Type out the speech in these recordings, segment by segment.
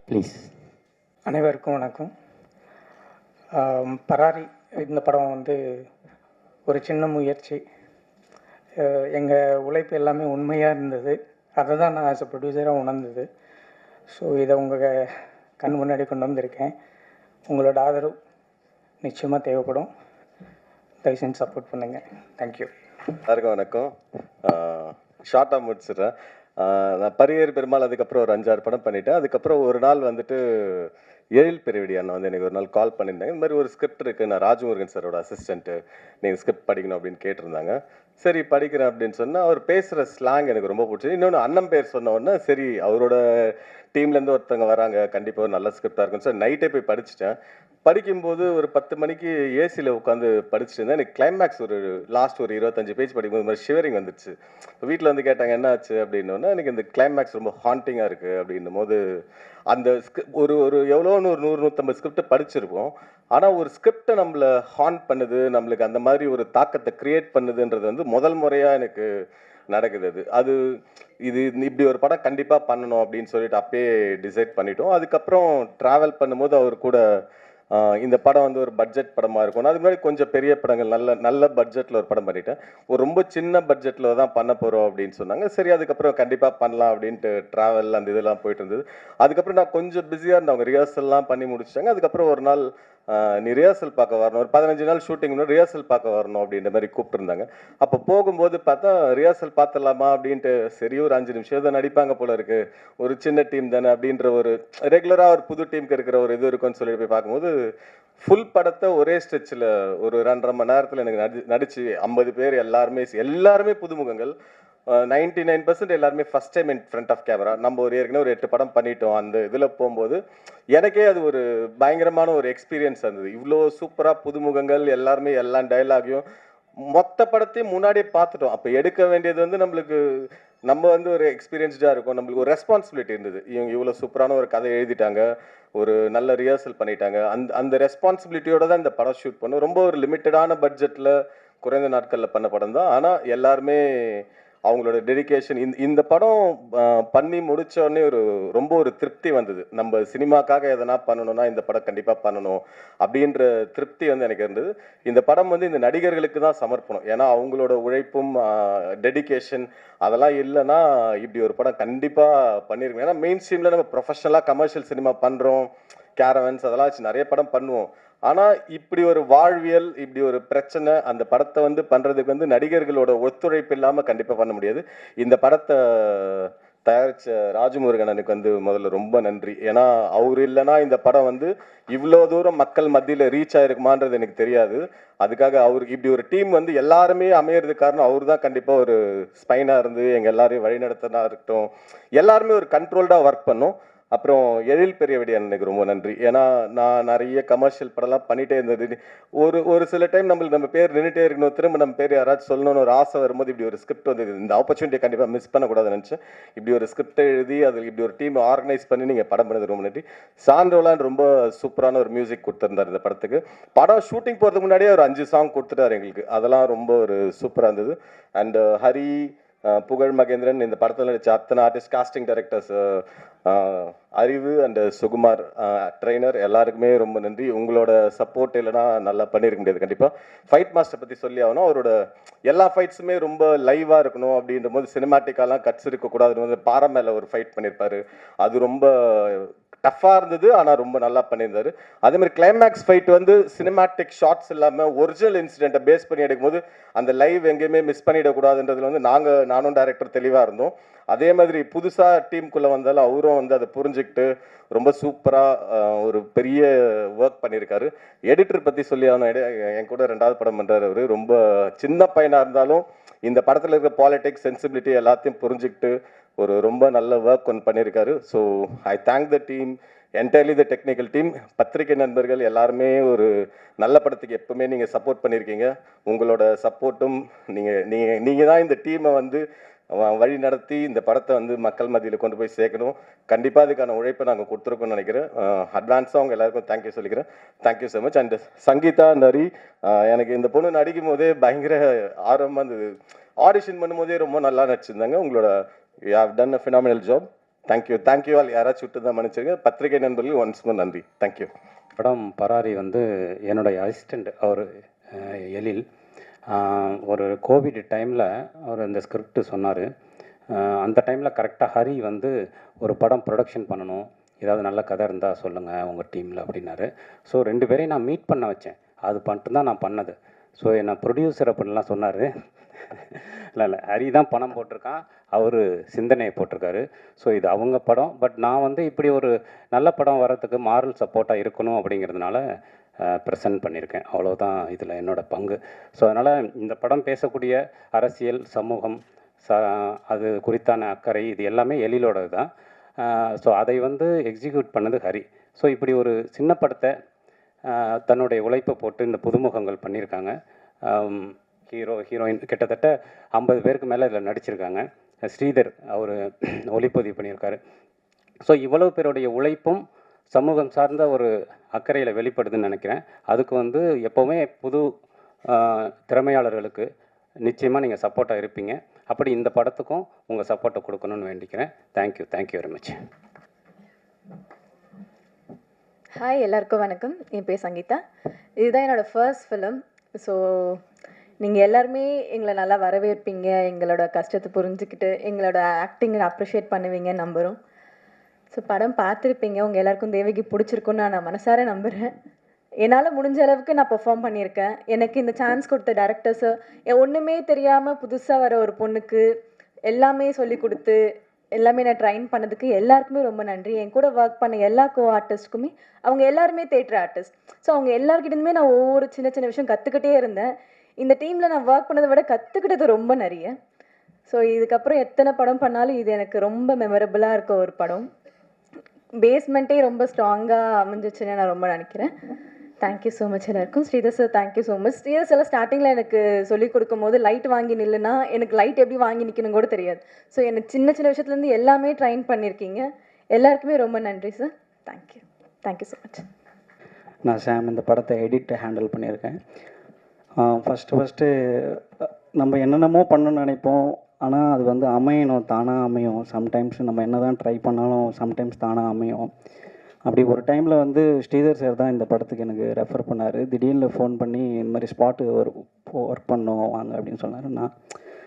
Please. அனைவருக்கும் வணக்கம். பராரி இந்த படம் வந்து ஒரு சின்ன முயற்சி. எங்கள் உழைப்பு எல்லாமே உண்மையாக இருந்தது. அதை தான் நான் ஆஸ் அ ப்ரொடியூசராக உணர்ந்தது. ஸோ இதை உங்கள் கண் முன்னாடி கொண்டு வந்திருக்கேன். உங்களோட ஆதரவு நிச்சயமாக தேவைப்படும். தயவு செஞ்சு சப்போர்ட் பண்ணுங்கள். தேங்க்யூ. எல்லாருக்கும் வணக்கம். ஷார்ட்டாக முடிச்சிடுறேன். நான் பரியேறு பெருமாள் அதுக்கப்புறம் ஒரு 5-6 படம் பண்ணிட்டேன். அதுக்கப்புறம் ஒரு நாள் வந்துட்டு எழில் பெருவெடி அண்ணா வந்து எனக்கு ஒரு நாள் கால் பண்ணியிருந்தாங்க. இந்த மாதிரி ஒரு ஸ்கிரிப்ட் இருக்குது, நான் ராஜமுருகன் சாரோட அசிஸ்டண்ட்டு, நீங்கள் ஸ்கிரிப்ட் படிக்கணும் அப்படின்னு கேட்டிருந்தாங்க. சரி படிக்கிறேன் அப்படின்னு சொன்னால், அவர் பேசுகிற ஸ்லாங் எனக்கு ரொம்ப பிடிச்சது. இன்னொன்று அண்ணன் பேர் சொன்ன உடனே சரி அவரோட டீம்லேருந்து ஒருத்தவங்க வராங்க, கண்டிப்பாக ஒரு நல்ல ஸ்கிரிப்டாக இருக்குன்னு சொல்லி நைட்டே போய் படிச்சுட்டேன். படிக்கும்போது ஒரு 10 மணிக்கு ஏசியில் உட்காந்து படிச்சுட்டு இருந்தேன். எனக்கு கிளைமேக்ஸ் ஒரு லாஸ்ட் ஒரு 25 பேஜ் படிக்கும்போது இந்த மாதிரி ஷிவரிங் வந்துச்சு. இப்போ வீட்டில் வந்து கேட்டாங்க என்ன ஆச்சு அப்படின்னோன்னா, எனக்கு இந்த கிளைமேக்ஸ் ரொம்ப ஹாண்டிங்காக இருக்குது அப்படின்னும் போது அந்த ஒரு ஒரு எவ்வளோன்னு ஒரு 100-150 ஸ்கிரிப்டை படிச்சிருப்போம். ஆனால் ஒரு ஸ்கிரிப்டை நம்மளை ஹாண்ட் பண்ணுது, நம்மளுக்கு அந்த மாதிரி ஒரு தாக்கத்தை கிரியேட் பண்ணுதுன்றது வந்து முதல் முறையாக எனக்கு நடக்குது. அது இது இப்படி ஒரு படம் கண்டிப்பாக பண்ணணும் அப்படின்னு சொல்லிட்டு அப்பயே டிசைட் பண்ணிட்டோம். அதுக்கப்புறம் ட்ராவல் பண்ணும்போது அவர் கூட இந்த படம் வந்து ஒரு பட்ஜெட் படமாக இருக்கும். அதுக்கு முன்னாடி கொஞ்சம் பெரிய படங்கள் நல்ல நல்ல பட்ஜெட்டில் ஒரு படம் பண்ணிட்டேன். ஒரு ரொம்ப சின்ன பட்ஜெட்டில் தான் பண்ண போகிறோம் அப்படின்னு சொன்னாங்க. சரி அதுக்கப்புறம் கண்டிப்பாக பண்ணலாம் அப்படின்ட்டு ட்ராவல் அந்த இதெல்லாம் போயிட்டு இருந்தது. அதுக்கப்புறம் நான் கொஞ்சம் பிஸியாக இருந்தேன். அவங்க ரிஹர்சல்லாம் பண்ணி முடிச்சிட்டாங்க. அதுக்கப்புறம் ஒரு நாள் நீ ரிஹர்சல் பார்க்க வரணும், ஒரு 15 நாள் ஷூட்டிங் முன்னாடி ரிஹர்சல் பார்க்க வரணும் அப்படின்ற மாதிரி கூப்பிட்டுருந்தாங்க. அப்போ போகும்போது பார்த்தா ரிஹர்சல் பார்த்துடலாமா அப்படின்ட்டு, சரி ஒரு 5 நிமிஷம் தான் நடிப்பாங்க போல இருக்கு, ஒரு சின்ன டீம் தானே அப்படின்ற ஒரு ரெகுலராக ஒரு புது டீமுக்கு இருக்கிற ஒரு இது இருக்குன்னு சொல்லிட்டு போய் பார்க்கும்போது ஃபுல் படத்தை ஒரே ஸ்ட்ரெச்சில் ஒரு 2.5 மணி நேரத்தில் எனக்கு நடிச்சு 50 பேர் எல்லாருமே புதுமுகங்கள். 99% எல்லாருமே first time in front of camera. நம்ம ஏற்கனவே ஒரு 8 படம் பண்ணிட்டோம். அந்த இதில் போகும்போது எனக்கே அது ஒரு பயங்கரமான ஒரு எக்ஸ்பீரியன்ஸ் இருந்தது. இவ்வளோ சூப்பராக புதுமுகங்கள் எல்லாருமே எல்லா டைலாகையும் மொத்த படத்தையும் முன்னாடியே பார்த்துட்டோம். அப்போ எடுக்க வேண்டியது வந்து நம்ம வந்து ஒரு எக்ஸ்பீரியன்ஸ்டாக இருக்கும். நம்மளுக்கு ஒரு ரெஸ்பான்சிபிலிட்டி இருந்தது. இவங்க இவ்வளோ சூப்பரான ஒரு கதை எழுதிட்டாங்க, ஒரு நல்ல ரிஹர்சல் பண்ணிட்டாங்க. அந்த ரெஸ்பான்சிபிலிட்டியோட தான் இந்த படம் ஷூட் பண்ணோம். ரொம்ப ஒரு லிமிட்டடான பட்ஜெட்டில் குறைந்த நாட்களில் பண்ண படம் தான். ஆனால் எல்லாருமே அவங்களோட டெடிகேஷன் இந்த படம் பண்ணி முடித்தோடனே ரொம்ப ஒரு திருப்தி வந்தது. நம்ம சினிமாக்காக எதனா பண்ணணும்னா இந்த படம் கண்டிப்பாக பண்ணணும் அப்படின்ற திருப்தி வந்து எனக்கு இருந்தது. இந்த படம் வந்து இந்த நடிகர்களுக்கு தான் சமர்ப்பணம். ஏன்னா அவங்களோட உழைப்பும் டெடிகேஷன் அதெல்லாம் இல்லைன்னா இப்படி ஒரு படம் கண்டிப்பாக பண்ணியிருக்கோம். ஏன்னா மெயின் ஸ்ட்ரீமில் நம்ம ப்ரொஃபஷனலாக கமர்ஷியல் சினிமா பண்ணுறோம், கேரவன்ஸ் அதெல்லாம் வச்சு நிறைய படம் பண்ணுவோம். ஆனால் இப்படி ஒரு வாழ்வியல், இப்படி ஒரு பிரச்சனை, அந்த படத்தை வந்து பண்ணுறதுக்கு வந்து நடிகர்களோட ஒத்துழைப்பு இல்லாமல் கண்டிப்பாக பண்ண முடியாது. இந்த படத்தை தயாரித்த ராஜமுருகனுக்கு வந்து முதல்ல ரொம்ப நன்றி. ஏன்னா அவர் இல்லைன்னா இந்த படம் வந்து இவ்வளோ தூரம் மக்கள் மத்தியில் ரீச் ஆகிருக்குமான்றது எனக்கு தெரியாது. அதுக்காக அவருக்கு இப்படி ஒரு டீம் வந்து எல்லாருமே அமையிறதுக்கு காரணம் அவர் தான். கண்டிப்பாக ஒரு ஸ்பைனாக இருந்து எங்கள் எல்லாரையும் வழிநடத்தினா இருக்கட்டும், எல்லாருமே ஒரு கண்ட்ரோல்டாக ஒர்க் பண்ணோம். அப்புறம் எழில் பெரியவெடி அண்ணனுக்கு ரொம்ப நன்றி. ஏன்னா நான் நிறைய கமர்ஷியல் படம்லாம் பண்ணிகிட்டே இருந்தது. ஒரு சில டைம் நம்ம பேர் நின்றுட்டே இருக்கணும், திரும்ப நம்ம பேர் யாராச்சும் சொல்லணும்னு ஒரு ஆசை வரும்போது இப்படி ஒரு ஸ்கிரிப்ட் வந்து இந்த ஆப்பர்ச்சுனிட்டியை கண்டிப்பாக மிஸ் பண்ணக்கூடாதுன்னு நினச்சேன். இப்படி ஒரு ஸ்கிரிப்டை எழுதி அதில் இப்படி ஒரு டீம் ஆர்கனைஸ் பண்ணி நீங்கள் படம் பண்ணது ரொம்ப நன்றி. சாண்டோலான் ரொம்ப சூப்பரான ஒரு மியூசிக் கொடுத்துருந்தார் இந்த படத்துக்கு. படம் ஷூட்டிங் போகிறதுக்கு முன்னாடியே ஒரு 5 சாங் கொடுத்துட்டார் எங்களுக்கு. அதெல்லாம் ரொம்ப ஒரு சூப்பராக இருந்தது. அண்ட் ஹரி, புகழ் மகேந்திரன், இந்த படத்தில் நடிச்ச அத்தனை ஆர்டிஸ்ட், காஸ்டிங் டைரக்டர்ஸ், அறிவு அண்ட் சுகுமார் ட்ரெயினர், எல்லாருக்குமே ரொம்ப நன்றி. உங்களோட சப்போர்ட் இல்லைனா நல்லா பண்ணியிருக்க முடியாது. கண்டிப்பாக ஃபைட் மாஸ்டர் பற்றி சொல்லி ஆகணும். அவரோட எல்லா ஃபைட்ஸுமே ரொம்ப லைவாக இருக்கணும் அப்படின்ற போது சினிமாட்டிக்காலாம் கட்ஸ் இருக்கக்கூடாதுன்னு வந்து பாறை மேலே ஒரு ஃபைட் பண்ணியிருப்பாரு. அது ரொம்ப டஃப்பாக இருந்தது, ஆனால் ரொம்ப நல்லா பண்ணியிருந்தாரு. அதே மாதிரி கிளைமேக்ஸ் ஃபைட் வந்து சினிமாட்டிக் ஷார்ட்ஸ் இல்லாமல் ஒரிஜினல் இன்சிடென்ட்டை பேஸ் பண்ணி எடுக்கும்போது அந்த லைவ் எங்கேயுமே மிஸ் பண்ணிடக்கூடாதுன்றதுல வந்து நானும் டைரக்டர் தெளிவாக இருந்தோம். அதே மாதிரி புதுசாக டீமுக்குள்ளே வந்தாலும் அவரும் வந்து அதை புரிஞ்சுக்கிட்டு ரொம்ப சூப்பராக ஒரு பெரிய ஒர்க் பண்ணியிருக்காரு. எடிட்டர் பற்றி சொல்லி என் கூட 2வது படம் பண்ணுறாரு. அவர் ரொம்ப சின்ன பையனாக இருந்தாலும் இந்த படத்தில் இருக்கிற பாலிடிக்ஸ், சென்சிபிலிட்டி எல்லாத்தையும் புரிஞ்சுக்கிட்டு ரொம்ப நல்ல ஒர்க் ஒன்று பண்ணியிருக்காரு. So I thank the team, entirely the technical team. பத்திரிகை நண்பர்கள் எல்லாருமே ஒரு நல்ல படத்துக்கு எப்பவுமே நீங்கள் சப்போர்ட் பண்ணியிருக்கீங்க. உங்களோட சப்போர்ட்டும் நீங்கள் தான் இந்த டீமை வந்து வழி நடத்தி இந்த படத்தை வந்து மக்கள் மத்தியில் கொண்டு போய் சேர்க்கணும். கண்டிப்பாக அதுக்கான உழைப்பை நாங்கள் கொடுத்துருக்கோம்னு நினைக்கிறேன். அட்வான்ஸாக அவங்க எல்லாருக்கும் தேங்க்யூ சொல்லிக்கிறேன். Thank you so much. And Sangeetha நரி, எனக்கு இந்த பொண்ணு நடிக்கும் போதே பயங்கர ஆர்வமாக இருந்தது. ஆடிஷன் பண்ணும்போதே ரொம்ப நல்லா நடிச்சிருந்தாங்க. உங்களோட you have done a phenomenal job. Thank you all. யாராச்சும் விட்டு தான் மன்னிச்சிருங்க. பத்திரிகை நண்பர்கள் ஒன்ஸ் மோர் நன்றி. தேங்க்யூ. படம் பராரி வந்து என்னுடைய அசிஸ்டண்ட் அவர் எழில். ஒரு கோவிட் டைமில் அவர் இந்த ஸ்கிரிப்ட் சொன்னார். அந்த டைமில் கரெக்டாக ஹரி வந்து ஒரு படம் ப்ரொடக்ஷன் பண்ணணும், ஏதாவது நல்ல கதை இருந்தால் சொல்லுங்கள் உங்கள் டீமில் அப்படின்னாரு. ஸோ 2 பேரையும் நான் மீட் பண்ண வச்சேன். அது மட்டும் தான் நான் பண்ணது. ஸோ என்னை ப்ரொடியூசர் அப்படின்லாம் சொன்னார். இல்லை ஹரி தான் பணம் போட்டிருக்கான், அவர் சிந்தனையை போட்டிருக்காரு. ஸோ இது அவங்க படம். பட் நான் வந்து இப்படி ஒரு நல்ல படம் வர்றதுக்கு மாரல் சப்போர்ட்டாக இருக்கணும் அப்படிங்கிறதுனால ப்ரெசென்ட் பண்ணியிருக்கேன். அவ்வளோதான் இதில் என்னோடய பங்கு. ஸோ அதனால் இந்த படம் பேசக்கூடிய அரசியல், சமூகம், அது குறித்தான அக்கறை இது எல்லாமே எழிலோடது தான். ஸோ அதை வந்து எக்ஸிக்யூட் பண்ணது ஹரி. ஸோ இப்படி ஒரு சின்ன படத்தை தன்னுடைய உழைப்பை போட்டு இந்த புதுமுகங்கள் பண்ணியிருக்காங்க. ஹீரோயின் கிட்டத்தட்ட 50 பேருக்கு மேலே இதில் நடிச்சிருக்காங்க. ஸ்ரீதர் அவர் ஒளிப்பதிவு பண்ணியிருக்காரு. ஸோ இவ்வளவு பேருடைய உழைப்பும் சமூகம் சார்ந்த ஒரு அக்கறையில் வெளிப்படுதுன்னு நினைக்கிறேன். அதுக்கு வந்து எப்போவுமே புது திறமையாளர்களுக்கு நிச்சயமாக நீங்கள் சப்போர்ட்டாக இருப்பீங்க. அப்படி இந்த படத்துக்கும் உங்கள் சப்போர்ட்டை கொடுக்கணும்னு வேண்டிக்கிறேன். Thank you very much. ஹாய், எல்லாருக்கும் வணக்கம். என் பேர் சங்கீதா. இதுதான் என்னோடய ஃபர்ஸ்ட் ஃபிலிம். ஸோ நீங்கள் எல்லாருமே எங்களை நல்லா வரவேற்பீங்க, எங்களோட கஷ்டத்தை புரிஞ்சுக்கிட்டு எங்களோட ஆக்டிங்கை அப்ரிஷியேட் பண்ணுவீங்கன்னு நம்புகிறோம். ஸோ படம் பார்த்துருப்பீங்க, உங்கள் எல்லாருக்கும் தேவகி பிடிச்சிருக்குன்னு நான் மனசார நம்புகிறேன். என்னால் முடிஞ்ச அளவுக்கு நான் பெர்ஃபார்ம் பண்ணியிருக்கேன். எனக்கு இந்த சான்ஸ் கொடுத்த டேரக்டர்ஸு, ஒன்றுமே தெரியாமல் புதுசாக வர ஒரு பொண்ணுக்கு எல்லாமே சொல்லி கொடுத்து எல்லாமே நான் ட்ரைன் பண்ணதுக்கு எல்லாருக்குமே ரொம்ப நன்றி. என் கூட ஒர்க் பண்ண எல்லா ஆர்டிஸ்ட்டுக்குமே, அவங்க எல்லாருமே தேட்டர் ஆர்டிஸ்ட். ஸோ அவங்க எல்லாருக்கிட்டேருந்துமே நான் ஒவ்வொரு சின்ன சின்ன விஷயம் கற்றுக்கிட்டே இருந்தேன். இந்த டீமில் நான் ஒர்க் பண்ணதை விட கற்றுக்கிட்டது ரொம்ப நிறைய. ஸோ இதுக்கப்புறம் எத்தனை படம் பண்ணாலும் இது எனக்கு ரொம்ப மெமரபுளாக இருக்க ஒரு படம். பேஸ்மெண்ட்டே ரொம்ப ஸ்ட்ராங்காக அமைஞ்சிச்சுன்னு நான் ரொம்ப நினைக்கிறேன். தேங்க்யூ ஸோ மச் எல்லாருக்கும். Sridhar sir thank you so much. Sridhar sir ஸ்டார்டிங்கில் எனக்கு சொல்லிக் கொடுக்கும் போது லைட் வாங்கி நில்லுனா எனக்கு லைட் எப்படி வாங்கி நிற்கணும் கூட தெரியாது. ஸோ எனக்கு சின்ன சின்ன விஷயத்துலேருந்து எல்லாமே ட்ரைன் பண்ணியிருக்கீங்க. எல்லாருக்குமே ரொம்ப நன்றி சார். Thank you so much. நான் சாம் இந்த படத்தை எடிட் ஹேண்டில் பண்ணியிருக்கேன். ஃபஸ்ட்டு நம்ம என்னென்னமோ பண்ணணும்னு நினைப்போம், ஆனால் அது வந்து அமையணும், தானாக அமையும். சம்டைம்ஸ் நம்ம என்ன தான் ட்ரை பண்ணாலும் சம்டைம்ஸ் தானாக அமையும். அப்படி ஒரு டைமில் வந்து ஸ்ரீதர் சார் தான் இந்த படத்துக்கு எனக்கு ரெஃபர் பண்ணார். திடீர்னு ஃபோன் பண்ணி இந்த மாதிரி ஸ்பாட்டு ஒர்க் பண்ணோம் வாங்க அப்படின்னு சொன்னார். நான்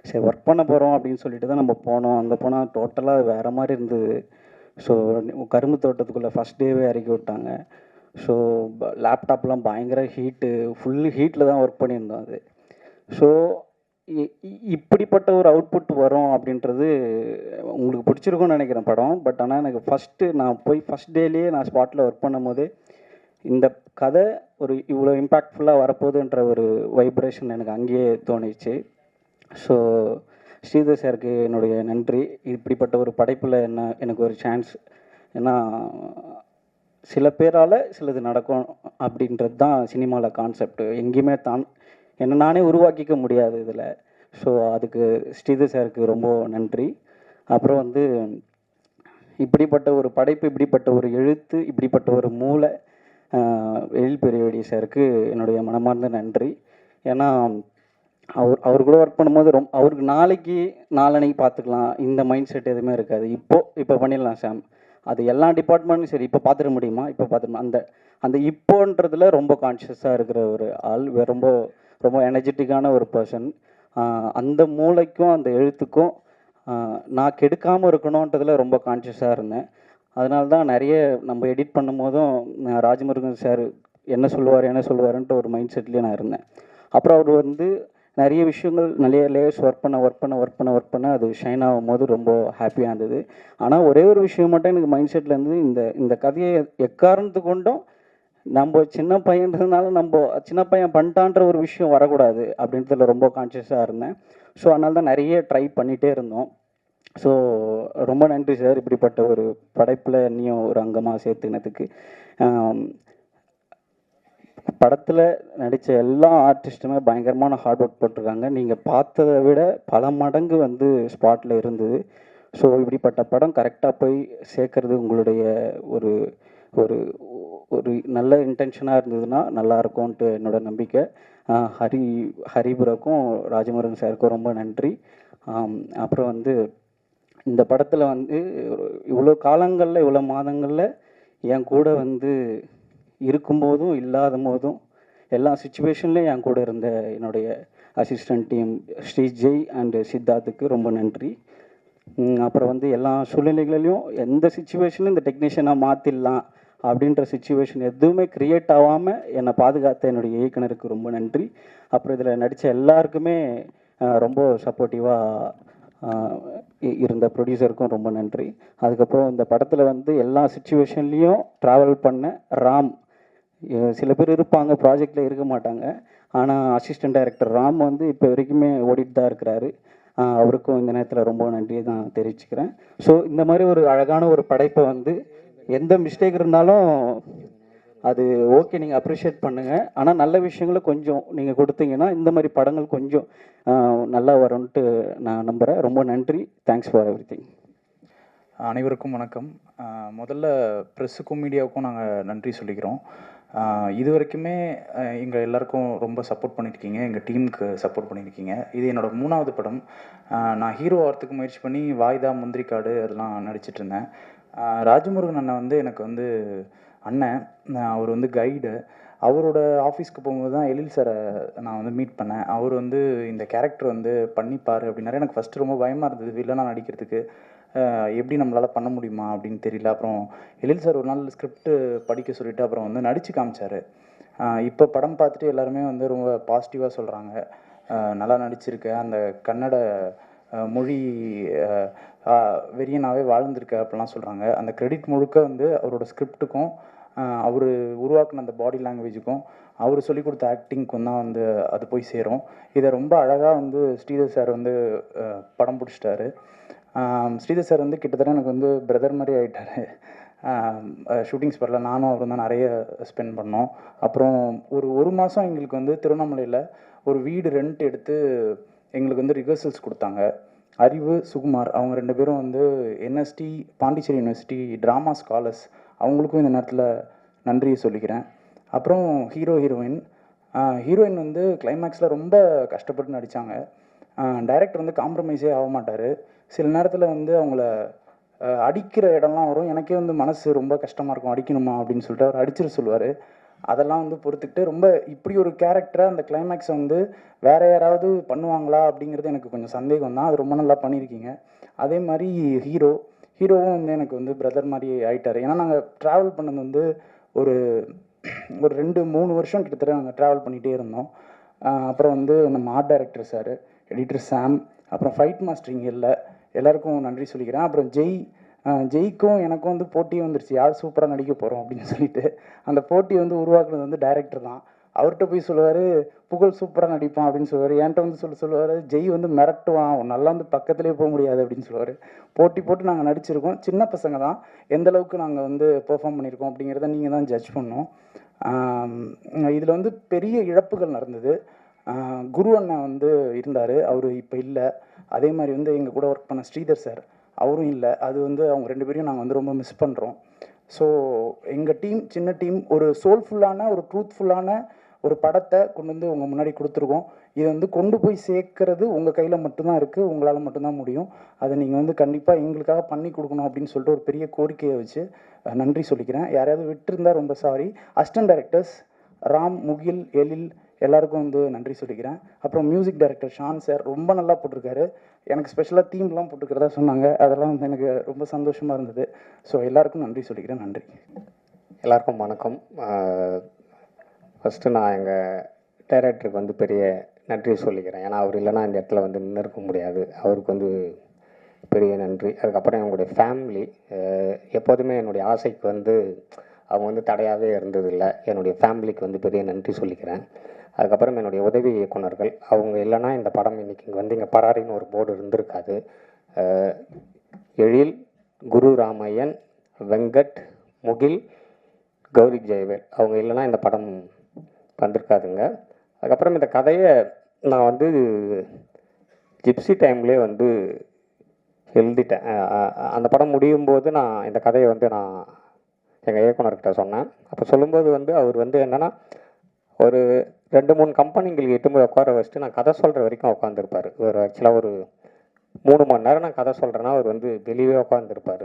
சரி ஒர்க் பண்ண போகிறோம் அப்படின்னு சொல்லிட்டு தான் நம்ம போனோம். அங்கே போனால் டோட்டலாக வேறு மாதிரி இருந்தது. ஸோ கரும்பு தோட்டத்துக்குள்ளே ஃபஸ்ட் டேவே இறக்கி விட்டாங்க. ஸோ லேப்டாப்லாம் பயங்கர ஃபுல்லு ஹீட்டில் தான் ஒர்க் பண்ணியிருந்தோம் அது. ஸோ இப்படிப்பட்ட ஒரு அவுட்புட் வரும் அப்படின்றது உங்களுக்கு பிடிச்சிருக்கும்னு நினைக்கிறேன் படம். பட் ஆனால் எனக்கு நான் போய் ஃபஸ்ட் டேலேயே நான் ஸ்பாட்டில் ஒர்க் பண்ணும் போதே இந்த கதை ஒரு இவ்வளோ இம்பேக்ட்ஃபுல்லாக வரப்போகுதுன்ற ஒரு வைப்ரேஷன் எனக்கு அங்கேயே தோணிச்சு. ஸோ ஸ்ரீதர் சாருக்கு என்னுடைய நன்றி. இப்படிப்பட்ட ஒரு படைப்பில் எனக்கு ஒரு சான்ஸ். ஏன்னா சில பேரால் சிலது நடக்கும் அப்படின்றது தான் சினிமாவில் கான்செப்ட். எங்கேயுமே என்னை நானே உருவாக்கிக்க முடியாது இதில். ஸோ அதுக்கு ஸ்ரீதர் சாருக்கு ரொம்ப நன்றி. அப்புறம் வந்து இப்படிப்பட்ட ஒரு படைப்பு, இப்படிப்பட்ட ஒரு எழுத்து, இப்படிப்பட்ட ஒரு மூளை எழில் பெரியவடி சாருக்கு என்னுடைய மனமார்ந்த நன்றி. ஏன்னா அவர் கூட ஒர்க் பண்ணும்போது அவருக்கு நாளைக்கு பார்த்துக்கலாம் இந்த மைண்ட் செட் எதுவுமே இருக்காது. இப்போ பண்ணிடலாம் சாம், அது எல்லா டிபார்ட்மெண்ட்டும் சரி இப்போ பார்த்துட முடியுமா, இப்போ பார்த்துடணும், அந்த இப்போன்றதுல ரொம்ப கான்ஷியஸாக இருக்கிற ஒரு ஆள், ரொம்ப ரொம்ப எனர்ஜெட்டிக்கான ஒரு பர்சன். அந்த மூளைக்கும் அந்த எழுத்துக்கும் நான் கெடுக்காமல் இருக்கணுன்றதுல ரொம்ப கான்ஷியஸாக இருந்தேன். அதனால தான் நிறைய நம்ம எடிட் பண்ணும் போதும் ராஜமுருகன் சார் என்ன சொல்லுவாருன்ட்டு ஒரு மைண்ட் செட்லேயே நான் இருந்தேன். அப்புறம் அவர் வந்து நிறைய விஷயங்கள் நிறைய லேயர்ஸ் ஒர்க் பண்ண அது ஷைன் ஆகும் போது ரொம்ப ஹாப்பியாக இருந்தது. ஆனால் ஒரே ஒரு விஷயம் மட்டும் எனக்கு மைண்ட் செட்டில் இருந்து, இந்த கதையை எக்காரணத்து கொண்டும் நம்ம சின்ன பையன் பண்ணிட்டான்ற ஒரு விஷயம் வரக்கூடாது அப்படின்றதுல ரொம்ப கான்ஷியஸாக இருந்தேன். ஸோ அதனால தான் நிறைய ட்ரை பண்ணிகிட்டே இருந்தோம். ஸோ ரொம்ப நன்றி சார், இப்படிப்பட்ட ஒரு படைப்பில் இன்னும் ஒரு அங்கமாக சேர்த்துனதுக்கு. படத்தில் நடித்த எல்லா ஆர்டிஸ்ட்டுமே பயங்கரமான ஹார்ட் ஒர்க் போட்டிருக்காங்க. நீங்கள் பார்த்ததை விட பல மடங்கு வந்து ஸ்பாட்டில் இருந்தது. ஸோ இப்படிப்பட்ட படம் கரெக்டாக போய் சேர்க்கறது உங்களுடைய ஒரு ஒரு ஒரு நல்ல இன்டென்ஷனாக இருந்ததுன்னா நல்லாயிருக்கும்ன்ட்டு என்னோடய நம்பிக்கை. ஹரிபுரக்கும் ராஜமுருகன் சாருக்கும் ரொம்ப நன்றி. அப்புறம் வந்து இந்த படத்தில் வந்து இவ்வளோ காலங்களில் இவ்வளோ மாதங்களில் என் கூட வந்து இருக்கும்போதும் இல்லாத போதும் எல்லா சுச்சுவேஷன்லேயும் என் கூட இருந்த என்னுடைய அசிஸ்டன்ட் டீம் ஸ்ரீஜெய் அண்டு சித்தார்த்துக்கு ரொம்ப நன்றி. அப்புறம் வந்து எல்லா சூழ்நிலைகளிலையும் எந்த சுச்சுவேஷனும் இந்த டெக்னீஷியனாக மாற்றிடலாம் அப்படின்ற சுச்சுவேஷன் எதுவுமே க்ரியேட் ஆகாமல் என்னை பாதுகாத்த என்னுடைய இயக்குனருக்கு ரொம்ப நன்றி. அப்புறம் இதில் நடித்த எல்லாருக்குமே ரொம்ப சப்போர்ட்டிவாக இருந்த ப்ரொடியூசருக்கும் ரொம்ப நன்றி. அதுக்கப்புறம் இந்த படத்தில் வந்து எல்லா சுச்சுவேஷன்லேயும் ட்ராவல் பண்ண ராம், சில பேர் இருப்பாங்க ப்ராஜெக்டில் இருக்க மாட்டாங்க, ஆனால் அசிஸ்டன்ட் டைரக்டர் ராம் வந்து இப்போ வரைக்குமே ஓடிட்டு தான் இருக்கிறாரு. அவருக்கும் இந்த நேரத்தில் ரொம்ப நன்றியை தான் தெரிவிச்சுக்கிறேன். ஸோ இந்த மாதிரி ஒரு அழகான ஒரு படைப்பை வந்து எந்த மிஸ்டேக் இருந்தாலும் அது ஓகே, நீங்கள் அப்ரிஷியேட் பண்ணுங்கள். ஆனால் நல்ல விஷயங்களை கொஞ்சம் நீங்கள் கொடுத்தீங்கன்னா இந்த மாதிரி படங்கள் கொஞ்சம் நல்லா வரும்ன்ட்டு நான் நம்புகிறேன். ரொம்ப நன்றி. Thanks for everything. அனைவருக்கும் வணக்கம். முதல்ல ப்ரெஸ்ஸுக்கும் மீடியாவுக்கும் நாங்கள் நன்றி சொல்லிக்கிறோம். இது வரைக்குமே எங்கள் எல்லாருக்கும் ரொம்ப சப்போர்ட் பண்ணியிருக்கீங்க, எங்கள் டீமுக்கு சப்போர்ட் பண்ணியிருக்கீங்க. இது என்னோடய 3வது படம். நான் ஹீரோ ஆகிறதுக்கு முயற்சி பண்ணி வாய்தா, முந்திரிக்காடு அதெல்லாம் நடிச்சிட்டு இருந்தேன். ராஜமுருகன் அண்ணன் வந்து எனக்கு வந்து அண்ணன், அவர் வந்து கைடு. அவரோட ஆஃபீஸ்க்கு போகும்போது தான் எழில் சாரை நான் வந்து மீட் பண்ணேன். அவர் வந்து இந்த கேரக்டர் வந்து பண்ணிப்பார் அப்படின்னாரு. எனக்கு ஃபஸ்ட்டு ரொம்ப பயமாக இருந்தது வில்லனாக நடிக்கிறதுக்கு. எப்படி நம்மளால் பண்ண முடியுமா அப்படின்னு தெரியல. அப்புறம் எழில் சார் ஒரு நாள் ஸ்கிரிப்ட் படிக்க சொல்லிவிட்டு அப்புறம் வந்து நடித்து காமிச்சார். இப்போ படம் பார்த்துட்டு எல்லாருமே வந்து ரொம்ப பாசிட்டிவாக சொல்கிறாங்க, நல்லா நடிச்சிருக்க, அந்த கன்னட மொழி வெறியனாகவே வாழ்ந்திருக்க அப்படிலாம் சொல்கிறாங்க. அந்த கிரெடிட் முழுக்க வந்து அவரோட ஸ்கிரிப்டுக்கும் அவர் உருவாக்குன அந்த பாடி லாங்குவேஜுக்கும் அவர் சொல்லிக் கொடுத்த ஆக்டிங்க்கும் தான் வந்து அது போய் சேரும். இதை ரொம்ப அழகாக வந்து ஸ்ரீதர் சார் வந்து படம் பிடிச்சிட்டாரு. ஸ்ரீதர் சார் வந்து கிட்டத்தட்ட எனக்கு வந்து பிரதர் மாதிரி ஆகிட்டார். ஷூட்டிங் ஸ்பாட்டில் நானும் அவரும் தான் நிறைய ஸ்பெண்ட் பண்ணோம். அப்புறம் ஒரு மாதம் எங்களுக்கு வந்து திருவண்ணாமலையில் ஒரு வீடு ரெண்ட் எடுத்து எங்களுக்கு வந்து ரிஹர்சல்ஸ் கொடுத்தாங்க. அறிவு, சுகுமார் அவங்க 2 பேரும் வந்து NST Pondicherry university drama scholars. அவங்களுக்கும் இந்த நேரத்தில் நன்றியை சொல்லிக்கிறேன். அப்புறம் ஹீரோயின் வந்து கிளைமேக்ஸில் ரொம்ப கஷ்டப்பட்டு நடித்தாங்க. டைரக்டர் வந்து காம்ப்ரமைஸே ஆக மாட்டார். சில நேரத்தில் வந்து அவங்கள அடிக்கிற இடம்லாம் வரும். எனக்கே வந்து மனசு ரொம்ப கஷ்டமாக இருக்கும், அடிக்கணுமா அப்படின்னு சொல்லிட்டு அவர் அடிச்சிட சொல்லுவார். அதெல்லாம் வந்து பொறுத்துக்கிட்டு ரொம்ப இப்படி ஒரு கேரக்டரை அந்த கிளைமேக்ஸை வந்து வேறு யாராவது பண்ணுவாங்களா அப்படிங்கிறது எனக்கு கொஞ்சம் சந்தேகம் தான். அது ரொம்ப நல்லா பண்ணியிருக்கீங்க. அதே மாதிரி ஹீரோவும் வந்து எனக்கு வந்து பிரதர் மாதிரி ஆகிட்டார். ஏன்னா நாங்கள் ட்ராவல் பண்ணது வந்து ஒரு 2-3 வருஷம் கிட்டத்தட்ட நாங்கள் ட்ராவல் பண்ணிகிட்டே இருந்தோம். அப்புறம் வந்து நம்ம ஆர்ட் டைரக்டர் சார், எடிட்டர் சாம், அப்புறம் ஃபைட் மாஸ்டரிங் எல்லாருக்கும் நன்றி சொல்லிக்கிறேன். அப்புறம் ஜெய்க்கும் எனக்கும் வந்து போட்டியே வந்துருச்சு, யார் சூப்பராக நடிக்க போகிறோம் அப்படின்னு சொல்லிட்டு. அந்த போட்டி வந்து உருவாக்குனது வந்து டைரக்டர் தான். அவர்கிட்ட போய் சொல்லுவார் புகழ் சூப்பராக நடிப்பான் அப்படின்னு சொல்லுவார். என்கிட்ட வந்து சொல்லுவார் ஜெய் வந்து மிரட்டுவான், நல்லா வந்து பக்கத்துலேயே போக முடியாது அப்படின்னு சொல்லுவார். போட்டி போட்டு நாங்கள் நடிச்சிருக்கோம். சின்ன பசங்க தான், எந்தளவுக்கு நாங்கள் வந்து பெர்ஃபார்ம் பண்ணியிருக்கோம் அப்படிங்கிறத நீங்கள் தான் ஜட்ஜ் பண்ணோம். இதில் வந்து பெரிய இழப்புகள் நடந்தது. குரு அண்ணன் வந்து இருந்தார், அவர் இப்போ இல்லை. அதே மாதிரி வந்து எங்கள் கூட ஒர்க் பண்ண ஸ்ரீதர் சார், அவரும் இல்லை. அது வந்து அவங்க 2 பேரையும் நாங்கள் வந்து ரொம்ப மிஸ் பண்ணுறோம். ஸோ எங்கள் டீம் சின்ன டீம் ஒரு சோல்ஃபுல்லான ஒரு ட்ரூத்ஃபுல்லான ஒரு படத்தை கொண்டு வந்து உங்கள் முன்னாடி கொடுத்துருக்கோம். இதை வந்து கொண்டு போய் சேர்க்கறது உங்கள் கையில் மட்டும்தான் இருக்குது, உங்களால் மட்டும்தான் முடியும். அதை நீங்கள் வந்து கண்டிப்பாக எங்களுக்காக பண்ணி கொடுக்கணும் அப்படின்னு சொல்லிட்டு ஒரு பெரிய கோரிக்கையை வச்சு நன்றி சொல்லிக்கிறேன். யாரையாவது விட்டுருந்தால் ரொம்ப சாரி. அசிஸ்டன்ட் டைரக்டர்ஸ் ராம், முகில், எழில் எல்லாருக்கும் வந்து நன்றி சொல்லிக்கிறேன். அப்புறம் மியூசிக் டைரக்டர் ஷான் சார் ரொம்ப நல்லா போட்டிருக்காரு. எனக்கு ஸ்பெஷலாக தீம்லாம் போட்டுக்கிறதா சொன்னாங்க, அதெல்லாம் வந்து எனக்கு ரொம்ப சந்தோஷமாக இருந்தது. ஸோ எல்லாருக்கும் நன்றி சொல்லிக்கிறேன். நன்றி. எல்லாருக்கும் வணக்கம். ஃபஸ்ட்டு நான் எங்கள் டைரக்டருக்கு வந்து பெரிய நன்றி சொல்லிக்கிறேன். ஏன்னா அவர் இல்லைன்னா இந்த இடத்துல வந்து நின்று இருக்க முடியாது. அவருக்கு வந்து பெரிய நன்றி. அதுக்கப்புறம் என்னுடைய ஃபேமிலி, எப்போதுமே என்னுடைய ஆசைக்கு வந்து அவங்க வந்து தடையாகவே இருந்ததில்லை. என்னுடைய ஃபேமிலிக்கு வந்து பெரிய நன்றி சொல்லிக்கிறேன். அதுக்கப்புறம் என்னுடைய உதவி இயக்குனர்கள், அவங்க இல்லைன்னா இந்த படம் இன்றைக்கி இங்கே வந்து இங்கே பராரின்னு ஒரு போர்டு இருந்திருக்காது. எழில், குரு ராமையன், வெங்கட், முகில், கௌரி ஜெயவேல், அவங்க இல்லைன்னா இந்த படம் வந்திருக்காதுங்க. அதுக்கப்புறம் இந்த கதையை நான் வந்து ஜிப்சி டைம்லேயே வந்து எழுதிட்டேன். அந்த படம் முடியும் போது நான் இந்த கதையை வந்து நான் எங்கள் இயக்குனர்கிட்ட சொன்னேன். அப்போ சொல்லும்போது வந்து அவர் வந்து என்னென்னா ஒரு 2-3 கம்பெனிங்களுக்கு எட்டு போய் உட்கார வச்சுட்டு நான் கதை சொல்கிற வரைக்கும் உட்காந்துருப்பார். ஒரு ஆக்சுவலாக ஒரு 3 மணி நேரம் நான் கதை சொல்கிறேன்னா அவர் வந்து வெளியே உட்காந்துருப்பார்.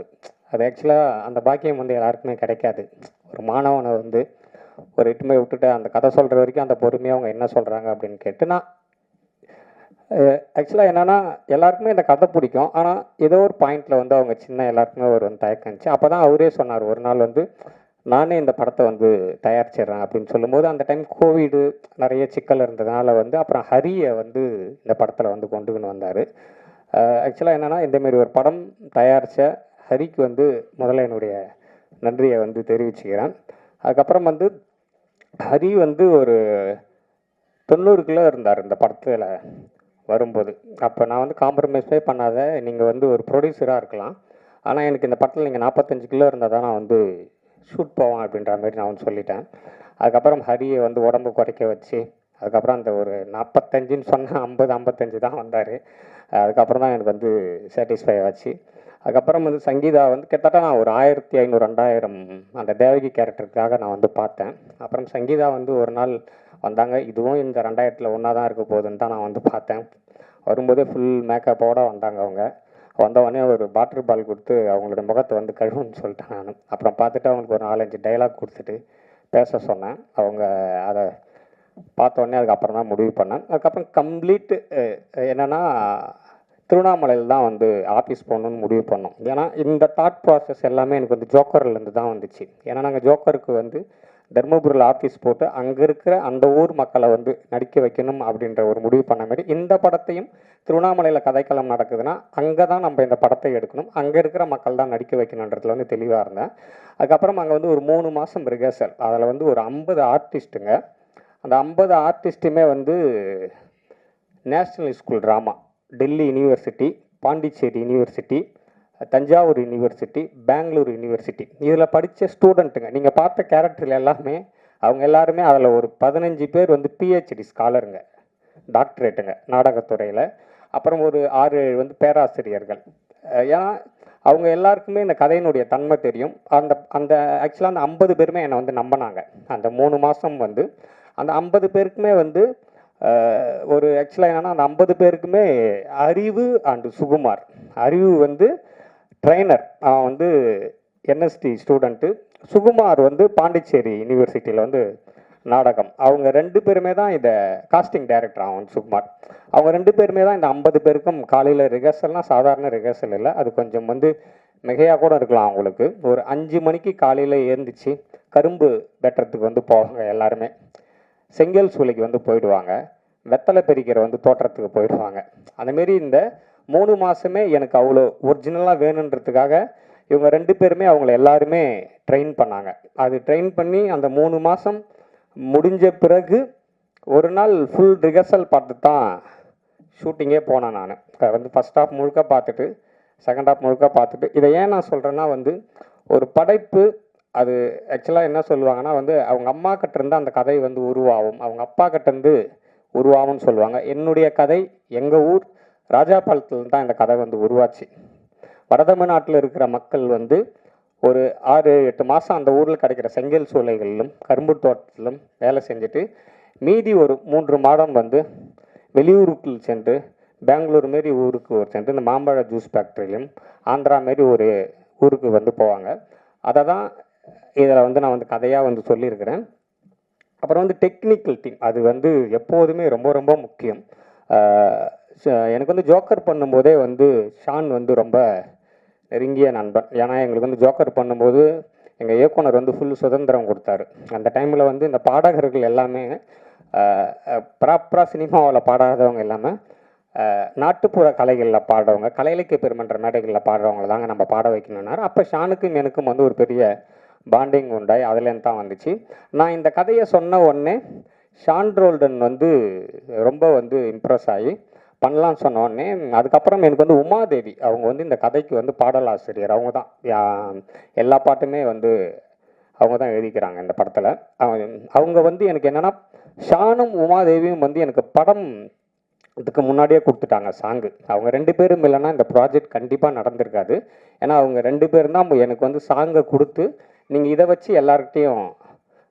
அது ஆக்சுவலாக அந்த பாக்கியம் வந்து எல்லாருக்குமே கிடைக்காது. ஒரு மாணவனை வந்து ஒரு எட்டுமே விட்டுட்டு அந்த கதை சொல்கிற வரைக்கும் அந்த பொறுமையாக அவங்க என்ன சொல்கிறாங்க அப்படின்னு கேட்டு நான் ஆக்சுவலாக என்னென்னா எல்லாருக்குமே இந்த கதை பிடிக்கும். ஆனால் ஏதோ ஒரு பாயிண்டில் வந்து அவங்க சின்ன எல்லாருக்குமே ஒரு வந்து தயக்கம் இருந்துச்சு. அப்போ தான் அவரே சொன்னார் ஒரு நாள் வந்து நானே இந்த படத்தை வந்து தயாரிச்சிடுறேன் அப்படின்னு சொல்லும்போது அந்த டைம் கோவிடு நிறைய சிக்கல் இருந்ததுனால வந்து அப்புறம் ஹரியை வந்து இந்த படத்தில் வந்து கொண்டுக்கின்னு வந்தார். ஆக்சுவலாக என்னென்னா இந்தமாரி ஒரு படம் தயாரித்த ஹரிக்கு வந்து முதல்ல என்னுடைய நன்றியை வந்து தெரிவிச்சுக்கிறேன். அதுக்கப்புறம் வந்து ஹரி வந்து ஒரு 90 கிலோ இருந்தார் இந்த படத்தில் வரும்போது. அப்போ நான் வந்து காம்ப்ரமைஸே பண்ணாத, நீங்கள் வந்து ஒரு ப்ரொடியூசராக இருக்கலாம், ஆனால் எனக்கு இந்த படத்தில் நீங்கள் 45 கிலோ இருந்தால் தான் நான் வந்து ஷூட் போவேன் அப்படின்ற மாதிரி நான் வந்து சொல்லிட்டேன். அதுக்கப்புறம் ஹரியை வந்து உடம்பு குறைக்க வச்சு அதுக்கப்புறம் அந்த ஒரு 45ன்னு சொன்னால் 50-55 தான் வந்தார். அதுக்கப்புறம் தான் எனக்கு வந்து சாட்டிஸ்ஃபை ஆச்சு. அதுக்கப்புறம் வந்து சங்கீதா வந்து கிட்டத்தட்ட நான் ஒரு 1500-2000 அந்த தேவகி கேரக்டருக்காக நான் வந்து பார்த்தேன். அப்புறம் சங்கீதா வந்து ஒரு நாள் வந்தாங்க. இதுவும் இந்த 2000ல் ஒன்றா தான் இருக்க போகுதுன்னு தான் நான் வந்து பார்த்தேன். வரும்போதே ஃபுல் மேக்கப்போடு வந்தாங்க. அவங்க வந்தவொடனே ஒரு வாட்டர் பால் கொடுத்து அவங்களோட முகத்தை வந்து கழுவுன்னு சொல்லிட்டேன் நான். அப்புறம் பார்த்துட்டு அவங்களுக்கு ஒரு 4-5 டைலாக் கொடுத்துட்டு பேச சொன்னேன். அவங்க அதை பார்த்தோன்னே அதுக்கப்புறம் தான் முடிவு பண்ணேன். அதுக்கப்புறம் கம்ப்ளீட் என்னென்னா திருவண்ணாமலையில் தான் வந்து ஆஃபீஸ் போகணுன்னு முடிவு பண்ணோம். ஏன்னா இந்த தாட் ப்ராசஸ் எல்லாமே எனக்கு வந்து ஜோக்கர்லேருந்து தான் வந்துச்சு. ஏன்னா நாங்கள் ஜோக்கருக்கு வந்து தர்மபுரியில் ஆஃபீஸ் போட்டு அங்கே இருக்கிற அந்த ஊர் மக்களை வந்து நடிக்க வைக்கணும் அப்படின்ற ஒரு முடிவு பண்ண மாதிரி இந்த படத்தையும் திருவண்ணாமலையில் கதைக்களம் நடக்குதுன்னா அங்கே தான் நம்ம இந்த படத்தை எடுக்கணும், அங்கே இருக்கிற மக்கள் தான் நடிக்க வைக்கணுன்றதுல வந்து தெளிவாக இருந்தேன். அதுக்கப்புறம் அங்கே வந்து ஒரு 3 மாதம் ரிஹர்சல். அதில் வந்து ஒரு 50 ஆர்டிஸ்ட்டுங்க. அந்த 50 ஆர்டிஸ்ட்டுமே வந்து national school drama, Delhi university, Pondicherry university, Thanjavur university, Bangalore university இதில் படித்த ஸ்டூடெண்ட்டுங்க. நீங்கள் பார்த்த கேரக்டரில் எல்லாமே அவங்க எல்லாருமே அதில் ஒரு 15 பேர் வந்து பிஹெச்டி ஸ்காலருங்க, டாக்டரேட்டுங்க நாடகத்துறையில். அப்புறம் ஒரு 6-7 வந்து பேராசிரியர்கள். ஏன்னா அவங்க எல்லாருக்குமே இந்த கதையினுடைய தன்மை தெரியும். அந்த அந்த ஆக்சுவலாக அந்த 50 பேருமே என்னை வந்து நம்பினாங்க. அந்த 3 மாதம் வந்து அந்த 50 பேருக்குமே வந்து ஒரு ஆக்சுவலாக என்னென்னா அந்த 50 பேருக்குமே அறிவு அண்டு சுகுமார். அறிவு வந்து ட்ரைனர், அவன் வந்து என்எஸ்டி ஸ்டூடெண்ட்டு. சுகுமார் வந்து பாண்டிச்சேரி யூனிவர்சிட்டியில் வந்து நாடகம். அவங்க 2 பேருமே தான் இதை காஸ்டிங் டைரக்டர். அவன் சுகுமார். அவங்க 2 பேருமே தான் இந்த 50 பேருக்கும் காலையில் ரிஹர்சல்னால் சாதாரண ரிஹர்சல் இல்லை, அது கொஞ்சம் வந்து மிகையாக கூட இருக்கலாம். அவங்களுக்கு ஒரு 5 மணிக்கு காலையில் எழுந்திரிச்சு கரும்பு வெட்டுறதுக்கு வந்து போவாங்க எல்லாருமே, செங்கல் சூளைக்கு வந்து போயிடுவாங்க, வெத்தலை பெரிக்கிற வந்து தோட்டத்துக்கு போயிடுவாங்க. அந்தமாரி இந்த 3 மாதமே எனக்கு அவ்வளோ ஒரிஜினலாக வேணுன்றதுக்காக இவங்க 2 பேருமே அவங்கள எல்லாருமே ட்ரெயின் பண்ணாங்க. அது ட்ரெயின் பண்ணி அந்த 3 மாதம் முடிஞ்ச பிறகு ஒரு நாள் ஃபுல் ரிஹர்சல் பார்த்து தான் ஷூட்டிங்கே போனேன். நான் வந்து ஃபஸ்ட் ஹாஃப் முழுக்க பார்த்துட்டு செகண்ட் ஹாஃப் முழுக்க பார்த்துட்டு. இதை ஏன் நான் சொல்கிறேன்னா வந்து ஒரு படைப்பு அது ஆக்சுவலாக என்ன சொல்லுவாங்கன்னா வந்து அவங்க அம்மா கிட்டேருந்து அந்த கதை வந்து உருவாகும், அவங்க அப்பா கிட்டேருந்து உருவாகும்னு சொல்லுவாங்க. என்னுடைய கதை எங்கள் ஊர் ராஜாபாளத்தில் தான் இந்த கதை வந்து உருவாச்சு. வடதமிழ்நாட்டில் இருக்கிற மக்கள் வந்து ஒரு 6-8 மாதம் அந்த ஊரில் கிடைக்கிற செங்கல் சூளைகளிலும் கரும்பு தோட்டத்திலும் வேலை செஞ்சுட்டு மீதி ஒரு 3 மாதம் வந்து வெளியூருக்கு சென்று பெங்களூர் மாரி ஊருக்கு சென்று இந்த மாம்பழ ஜூஸ் ஃபேக்ட்ரியிலும் ஆந்திரா மாரி ஒரு ஊருக்கு வந்து போவாங்க. அதை தான் இதில் வந்து நான் வந்து கதையாக வந்து சொல்லியிருக்கிறேன். அப்புறம் வந்து டெக்னிக்கல் டீம் அது வந்து எப்போதுமே ரொம்ப ரொம்ப முக்கியம். எனக்கு வந்து ஜோக்கர் பண்ணும்போதே வந்து ஷான் வந்து ரொம்ப நெருங்கிய நண்பன். ஏன்னா எங்களுக்கு வந்து ஜோக்கர் பண்ணும்போது எங்கள் இயக்குனர் வந்து ஃபுல் சுதந்திரம் கொடுத்தாரு. அந்த டைமில் வந்து இந்த பாடகர்கள் எல்லாமே ப்ராப்பராக சினிமாவில் பாடாதவங்க இல்லாமல் நாட்டுப்புற கலைகளில் பாடுறவங்க, கலை இலக்கிய பெருமன்ற மேடைகளில் பாடுறவங்க தாங்க நம்ம பாட வைக்கணுன்னாரு. அப்போ ஷானுக்கும் எனக்கும் வந்து ஒரு பெரிய பாண்டிங் உண்டாய் அதுலேருந்து தான் வந்துச்சு. நான் இந்த கதையை சொன்ன உடனே ஷான் ரோல்டன் வந்து ரொம்ப வந்து இம்ப்ரெஸ் ஆகி பண்ணலான்னு சொன்ன உடனே அதுக்கப்புறம் எனக்கு வந்து உமாதேவி அவங்க வந்து இந்த கதைக்கு வந்து பாடலாசிரியர். அவங்க தான் எல்லா பாட்டுமே வந்து அவங்க தான் எழுதிக்கிறாங்க இந்த படத்தில். அவங்க வந்து எனக்கு என்னென்னா ஷானும் உமாதேவியும் வந்து எனக்கு படம் இதுக்கு முன்னாடியே கொடுத்துட்டாங்க சாங்கு. அவங்க 2 பேரும் இல்லைன்னா இந்த ப்ராஜெக்ட் கண்டிப்பாக நடந்திருக்காது. ஏன்னா அவங்க 2 பேரும் தான் எனக்கு வந்து சாங்கை கொடுத்து நீங்கள் இதை வச்சு எல்லார்கிட்டையும்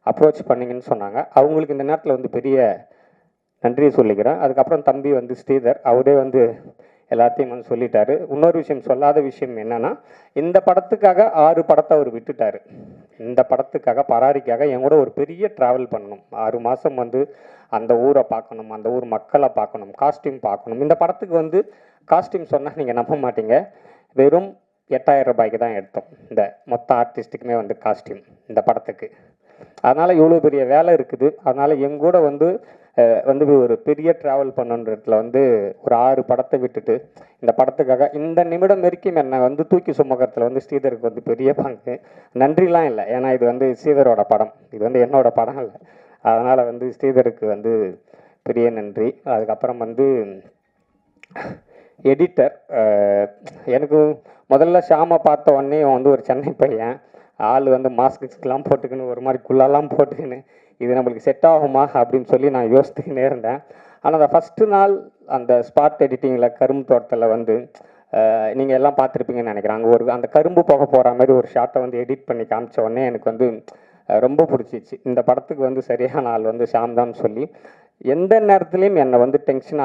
அப்ரோச் பண்ணிங்கன்னு சொன்னாங்க. அவங்களுக்கு இந்த நேரத்தில் வந்து பெரிய நன்றியை சொல்லிக்கிறேன். அதுக்கப்புறம் தம்பி வந்து ஸ்ரீதர் அவரே வந்து எல்லாத்தையும் வந்து சொல்லிட்டாரு. இன்னொரு விஷயம் சொல்லாத விஷயம் என்னன்னா, இந்த படத்துக்காக 6 படத்தை அவர் விட்டுட்டாரு. இந்த படத்துக்காக பராரிக்காக என் கூட ஒரு பெரிய ட்ராவல் பண்ணணும். 6 மாதம் வந்து அந்த ஊரை பார்க்கணும், அந்த ஊர் மக்களை பார்க்கணும், காஸ்டியூம் பார்க்கணும். இந்த படத்துக்கு வந்து காஸ்டியூம் சொன்னால் நீங்கள் நம்ப மாட்டீங்க, வெறும் 8000 ரூபாய்க்கு தான் எடுத்தோம் இந்த மொத்த ஆர்டிஸ்ட்டுக்குமே வந்து காஸ்டியூம் இந்த படத்துக்கு. அதனால் இவ்வளோ பெரிய வேலை இருக்குது. அதனால் எங்கூட வந்து ஒரு பெரிய ட்ராவல் பண்ணுன்றதுல வந்து ஒரு 6 படத்தை விட்டுட்டு இந்த படத்துக்காக இந்த நிமிடம் வரைக்கும் என்னை வந்து தூக்கி சுமக்கிறதுல வந்து ஸ்ரீதருக்கு வந்து பெரிய பங்கு. நன்றிலாம் இல்லை, ஏன்னா இது வந்து ஸ்ரீதரோட படம், இது வந்து என்னோட படம் இல்லை. அதனால் வந்து ஸ்ரீதருக்கு வந்து பெரிய நன்றி. அதுக்கப்புறம் வந்து எடிட்டர், எனக்கு முதல்ல ஷாமை பார்த்த உடனே வந்து ஒரு சென்னை பையன், ஆள் வந்து மாஸ்க்குலாம் போட்டுக்கின்னு ஒரு மாதிரி குள்ளாலாம் போட்டுக்கின்னு இது நம்மளுக்கு செட் ஆகுமா அப்படின்னு சொல்லி நான் யோசித்துக்கினே இருந்தேன். ஆனால் அந்த ஃபஸ்ட்டு நாள் அந்த ஸ்பாட் எடிட்டிங்கில் கரும்பு தோட்டத்தில் வந்து நீங்கள் எல்லாம் பார்த்துருப்பீங்கன்னு நினைக்கிறேன். அங்கே அந்த கரும்பு போக போகிற மாதிரி ஒரு ஷாட்டை வந்து எடிட் பண்ணி காமிச்ச உடனே எனக்கு வந்து ரொம்ப பிடிச்சிச்சு. இந்த படத்துக்கு வந்து சரியான ஆள் வந்து ஷாம் தான் சொல்லி எந்த நேரத்துலையும் என்னை வந்து டென்ஷன்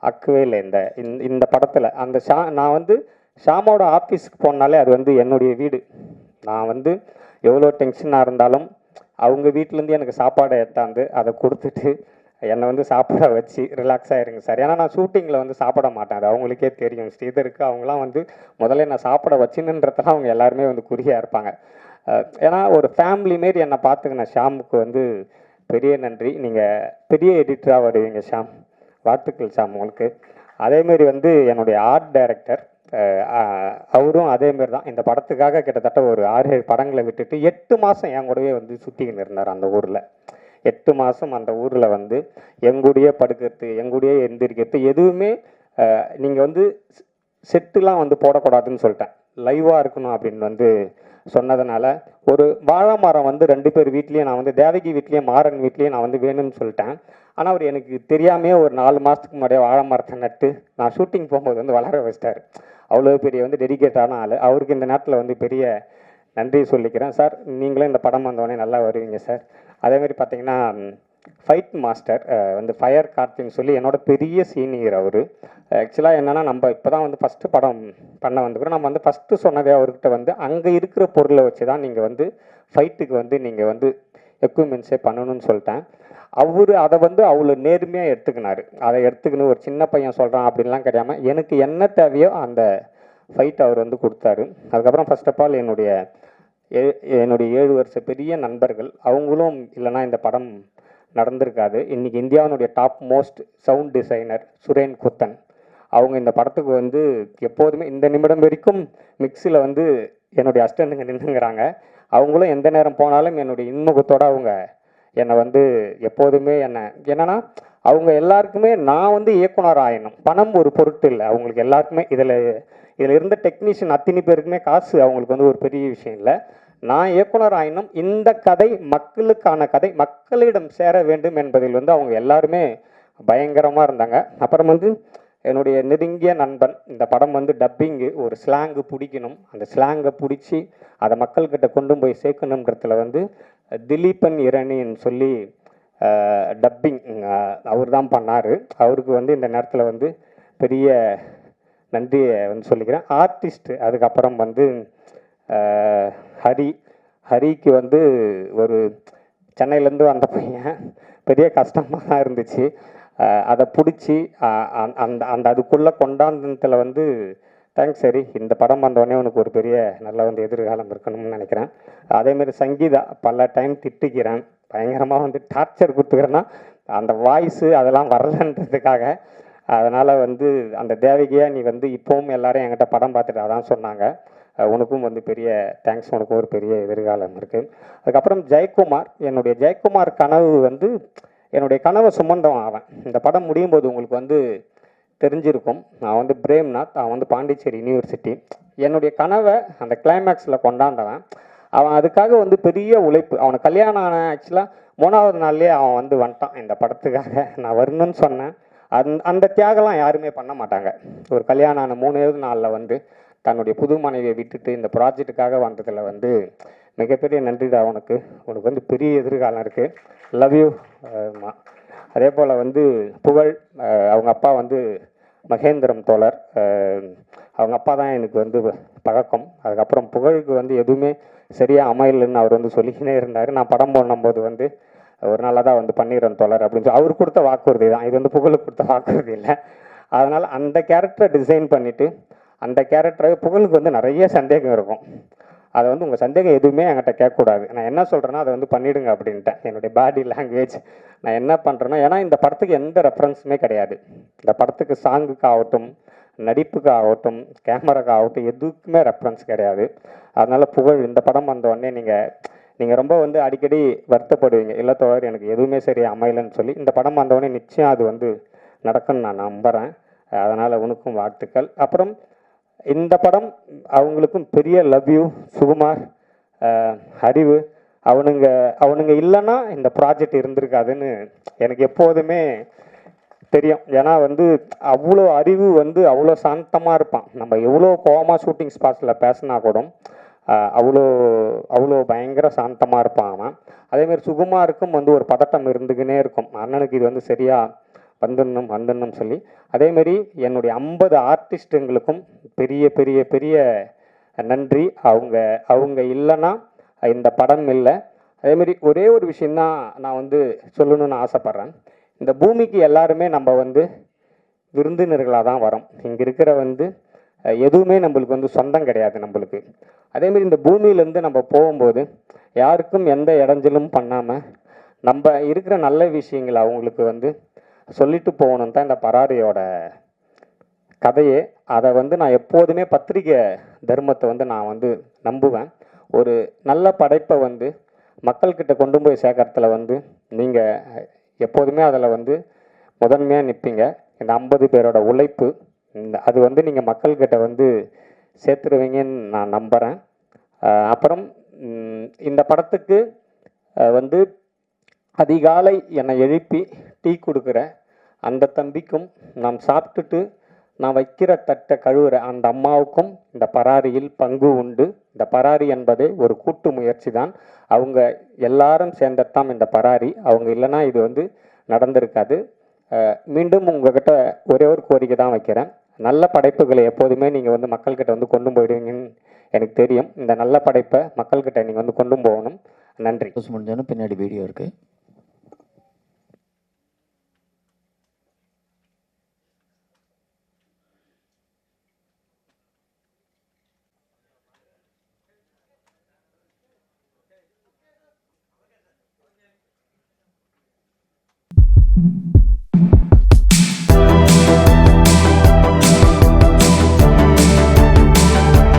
ஆக்கவே இல்லை. இந்த படத்தில் அந்த நான் வந்து ஷாமோட ஆஃபீஸுக்கு போனாலே அது வந்து என்னுடைய வீடு. நான் வந்து எவ்வளோ டென்ஷனாக இருந்தாலும் அவங்க வீட்டிலேருந்து எனக்கு சாப்பாடை எடுத்தாந்து அதை கொடுத்துட்டு என்னை வந்து சாப்பிட வச்சு ரிலாக்ஸாக இருங்க சார். ஏன்னா நான் ஷூட்டிங்கில் வந்து சாப்பிட மாட்டேன், அது அவங்களுக்கே தெரியும். ஸ்ரீதருக்கு அவங்களாம் வந்து முதல்ல நான் சாப்பிட வச்சுன்னுன்றதெல்லாம் அவங்க எல்லாருமே வந்து குறியாக இருப்பாங்க. ஏன்னா ஒரு ஃபேமிலி மாரி என்னை பார்த்துக்கின ஷாமுக்கு வந்து பெரிய நன்றி. நீங்கள் பெரிய எடிட்டராக வருவீங்க ஷாம், வாழ்த்துக்கள் ஷாம் உங்களுக்கு. அதேமாரி வந்து என்னுடைய ஆர்ட் டைரக்டர் அவரும் அதேமாரி தான் இந்த படத்துக்காக கிட்டத்தட்ட ஒரு 6-7 படங்களை விட்டுட்டு 8 மாதம் என் கூடவே வந்து சுற்றிக்கின்னு இருந்தார் அந்த ஊரில். 8 மாதம் அந்த ஊரில் வந்து எங்கூடையே படுக்கிறது, எங்கூடையே எந்திரிக்கிறது, எதுவுமே நீங்கள் வந்து செட்டுலாம் வந்து போடக்கூடாதுன்னு சொல்லிட்டேன், லைவாக இருக்கணும் அப்படின்னு வந்து சொன்னதுனால ஒரு வாழை மரம் வந்து 2 பேர் வீட்லேயும், நான் வந்து தேவகி வீட்லேயும் மாறன் வீட்லேயும் நான் வந்து வேணும்னு சொல்லிட்டேன். ஆனால் அவர் எனக்கு தெரியாமையே ஒரு 4 மாதத்துக்கு முன்னாடியே வாழை மரத்தை நட்டு நான் ஷூட்டிங் போகும்போது வந்து வளர வச்சிட்டார். அவ்வளோ பெரிய வந்து டெடிகேட்டான ஆள். அவருக்கு இந்த நேரத்தில் வந்து பெரிய நன்றி சொல்லிக்கிறேன். சார் நீங்களும் இந்த படம் வந்தோடனே நல்லா வருவீங்க சார். அதேமாதிரி பார்த்தீங்கன்னா ஃபைட் மாஸ்டர் வந்து ஃபயர் கார்த்தின்னு சொல்லி என்னோட பெரிய சீனியர் அவர். ஆக்சுவலாக என்னென்னா நம்ம இப்போ தான் வந்து ஃபஸ்ட்டு படம் பண்ண வந்துக்கிறோம். நம்ம வந்து ஃபஸ்ட்டு சொன்னதே அவர்கிட்ட வந்து அங்கே இருக்கிற பொருளை வச்சு தான் நீங்கள் வந்து ஃபைட்டுக்கு வந்து நீங்கள் வந்து எக்யூப்மெண்ட்ஸே பண்ணணும்னு சொல்லிட்டேன். அவர் அதை வந்து அவ்வளோ நேர்மையாக எடுத்துக்கினார். அதை எடுத்துக்கின்னு ஒரு சின்ன பையன் சொல்கிறான் அப்படின்லாம் கிடையாமல் எனக்கு என்ன தேவையோ அந்த ஃபைட் அவர் வந்து கொடுத்தாரு. அதுக்கப்புறம் ஃபர்ஸ்ட் ஆஃப் ஆல் என்னுடைய 7 வருஷ பெரிய நண்பர்கள், அவங்களும் இல்லைனா இந்த படம் நடந்திருக்காது. இன்றைக்கி இந்தியாவினுடைய top most sound designer Suren குத்தன், அவங்க இந்த படத்துக்கு வந்து எப்போதுமே இந்த நிமிடம் வரைக்கும் மிக்ஸில் வந்து என்னுடைய அசிஸ்டண்ட்டுங்க நின்றுங்கிறாங்க. அவங்களும் எந்த நேரம் போனாலும் என்னுடைய இன்முகத்தோடு அவங்க என்னை வந்து எப்போதுமே என்னன்னா அவங்க எல்லாருக்குமே நான் வந்து இயக்குனர் ஆயிடணும், பணம் ஒரு பொருட்டு இல்லை அவங்களுக்கு எல்லாருக்குமே. இதில் இருந்த டெக்னீஷியன் அத்தனை பேருக்குமே காசு அவங்களுக்கு வந்து ஒரு பெரிய விஷயம் இல்லை. நான் இயக்குனர் ஆயினும் இந்த கதை மக்களுக்கான கதை, மக்களிடம் சேர வேண்டும் என்பதில் வந்து அவங்க எல்லாருமே பயங்கரமாக இருந்தாங்க. அப்புறம் வந்து என்னுடைய நெருங்கிய நண்பன், இந்த படம் வந்து டப்பிங்கு ஒரு ஸ்லாங்கு பிடிக்கணும், அந்த ஸ்லாங்கை பிடிச்சி அதை மக்கள்கிட்ட கொண்டு போய் சேர்க்கணுன்றதுல வந்து திலீபன் இரணின்னு சொல்லி டப்பிங் அவர் தான் பண்ணார். அவருக்கு வந்து இந்த நேரத்தில் வந்து பெரிய நன்றியை வந்து சொல்லிக்கிறேன். ஆர்டிஸ்ட்டு அதுக்கப்புறம் வந்து ஹரிக்கு வந்து ஒரு சென்னையிலேருந்து வந்த பையன், பெரிய கஷ்டமாக தான் இருந்துச்சு. அதை பிடிச்சி அந்த அதுக்குள்ளே கொண்டாந்ததில் வந்து தேங்க்ஸ் சரி, இந்த படம் வந்தோடனே உனக்கு ஒரு பெரிய நல்ல வந்து எதிர்காலம் இருக்கணும்னு நினைக்கிறேன். அதேமாரி சங்கீதா பல டைம் திட்டுக்கிறேன், பயங்கரமாக வந்து டார்ச்சர் கொடுத்துக்கிறேன்னா அந்த வாய்ஸு அதெல்லாம் வரலன்றதுக்காக. அதனால் வந்து அந்த தேவகியாக நீ வந்து இப்போவும் எல்லோரும் என்கிட்ட படம் பார்த்துட்டு அதான் சொன்னாங்க, உனக்கும் வந்து பெரிய தேங்க்ஸ், உனக்கும் ஒரு பெரிய எதிர்காலம் இருக்குது. அதுக்கப்புறம் ஜெயக்குமார், என்னுடைய ஜெயக்குமார் கனவு வந்து என்னுடைய கனவை சுமந்தவன் அவன். இந்த படம் முடியும் போது உங்களுக்கு வந்து தெரிஞ்சிருக்கும், நான் வந்து பிரேம்நாத், அவன் வந்து பாண்டிச்சேரி யூனிவர்சிட்டி. என்னுடைய கனவை அந்த கிளைமேக்ஸில் கொண்டாந்தவன் அவன். அதுக்காக வந்து பெரிய உழைப்பு. அவனுக்கு கல்யாணம் ஆன ஆக்சுவலாக 3வது நாள்லேயே அவன் வந்து வந்துட்டான் இந்த படத்துக்காக. நான் வரணும்னு சொன்னேன். அந்த தியாகம்லாம் யாருமே பண்ண மாட்டாங்க. ஒரு கல்யாணம் ஆன 3வது நாளில் வந்து தன்னுடைய புது மனைவியை விட்டுட்டு இந்த ப்ராஜெக்டுக்காக வந்ததில் வந்து மிகப்பெரிய நன்றி தான் உனக்கு. உனக்கு வந்து பெரிய எதிர்காலம் இருக்குது. Love you. அதே போல் வந்து புகழ், அவங்க அப்பா வந்து மகேந்திரம் தோழர், அவங்க அப்பா தான் எனக்கு வந்து பழக்கம். அதுக்கப்புறம் புகழுக்கு வந்து எதுவுமே சரியாக அமையலன்னு அவர் வந்து சொல்லிக்கினே இருந்தார். நான் படம் பண்ணும்போது வந்து ஒரு நாளாக தான் வந்து பண்ணிடுறேன் தோழர் அப்படின்னு சொல்லி அவர் கொடுத்த வாக்குறுதி தான், இது வந்து புகழுக்கு கொடுத்த வாக்குறுதி இல்லை. அதனால் அந்த கேரக்டரை டிசைன் பண்ணிவிட்டு அந்த கேரக்டரை புகழுக்கு வந்து நிறைய சந்தேகம் இருக்கும். அதை வந்து உங்கள் சந்தேகம் எதுவுமே என்கிட்ட கேட்கக்கூடாது, நான் என்ன சொல்கிறேன்னா அதை வந்து பண்ணிவிடுங்க அப்படின்ட்டேன். என்னுடைய பாடி லாங்குவேஜ் நான் என்ன பண்ணுறேன்னா, ஏன்னா இந்த படத்துக்கு எந்த ரெஃபரன்ஸுமே கிடையாது. இந்த படத்துக்கு சாங்குக்கு ஆகட்டும், நடிப்புக்கு ஆகட்டும், கேமராக்கு ஆகட்டும், எதுக்குமே ரெஃபரன்ஸ் கிடையாது. அதனால் புகழ் இந்த படம் வந்தோடனே நீங்கள் ரொம்ப வந்து அடிக்கடி வருத்தப்படுவீங்க, இல்லை தோழர் எனக்கு எதுவுமே சரியாக அமையலைன்னு சொல்லி. இந்த படம் வந்தோடனே நிச்சயம் அது வந்து நடக்குன்னு நான் நம்புகிறேன். அதனால் உனக்கும் வாழ்த்துக்கள். அப்புறம் இந்த படம் அவங்களுக்கும் பெரிய லவ் யூ. சுகுமார், அறிவு, அவனுங்க இல்லைன்னா இந்த ப்ராஜெக்ட் இருந்திருக்காதுன்னு எனக்கு எப்போதுமே தெரியும். ஏன்னா வந்து அவ்வளோ அறிவு வந்து அவ்வளோ சாந்தமாக இருப்பான். நம்ம எவ்வளோ கோவமாக ஷூட்டிங் ஸ்பாட்ஸில் பேசினா கூட அவ்வளோ பயங்கர சாந்தமாக இருப்பான் அவன். அதேமாதிரி சுகுமாருக்கும் வந்து ஒரு பதட்டம் இருந்துக்கினே இருக்கும், அண்ணனுக்கு இது வந்து சரியாக வந்துடணும் சொல்லி. அதேமாரி என்னுடைய 50 ஆர்டிஸ்ட்டுங்களுக்கும் பெரிய பெரிய பெரிய நன்றி. அவங்க இல்லைன்னா இந்த படம் இல்லை. அதேமாரி ஒரே ஒரு விஷயந்தான் நான் வந்து சொல்லணும்னு ஆசைப்பட்றேன். இந்த பூமிக்கு எல்லாருமே நம்ம வந்து விருந்தினர்களாக தான் வரோம். இங்கே இருக்கிற வந்து எதுவுமே நம்மளுக்கு வந்து சொந்தம் கிடையாது நம்மளுக்கு. அதேமாரி இந்த பூமியிலேருந்து நம்ம போகும்போது யாருக்கும் எந்த இடைஞ்சலும் பண்ணாமல் நம்ம இருக்கிற நல்ல விஷயங்களை அவங்களுக்கு வந்து சொல்லிட்டு போகணும் தான் இந்த பராரியோட கதையே. அதை வந்து நான் எப்போதுமே பத்திரிகை தர்மத்தை வந்து நான் வந்து நம்புவேன். ஒரு நல்ல படைப்பை வந்து மக்கள்கிட்ட கொண்டு போய் சேர்க்கறதுல வந்து நீங்கள் எப்போதுமே அதில் வந்து முதன்மையாக நிற்பீங்க. இந்த 50 பேரோட உழைப்பு அது வந்து நீங்கள் மக்கள்கிட்ட வந்து சேர்த்துருவீங்கன்னு நான் நம்புகிறேன். அப்புறம் இந்த படத்துக்கு வந்து அதிகாலை என்னை எழுப்பி டீ கொடுக்குற அந்த தம்பிக்கும், நான் சாப்பிட்டுட்டு நான் வைக்கிற தட்டை கழுவுற அந்த அம்மாவுக்கும் இந்த பராரியில் பங்கு உண்டு. இந்த பராரி என்பதே ஒரு கூட்டு முயற்சி தான். அவங்க எல்லாரும் சேர்ந்ததான் இந்த பராரி. அவங்க இல்லைன்னா இது வந்து நடந்திருக்காது. மீண்டும் உங்ககிட்ட ஒரே ஒரு கோரிக்கை தான் வைக்கிறேன். நல்ல படைப்புகளை எப்போதுமே நீங்கள் வந்து மக்கள்கிட்ட வந்து கொண்டு போயிடுவீங்கன்னு எனக்கு தெரியும். இந்த நல்ல படைப்பை மக்கள்கிட்ட நீங்கள் வந்து கொண்டு போகணும். நன்றி. முடிஞ்சோன்னு பின்னாடி வீடியோ இருக்குது.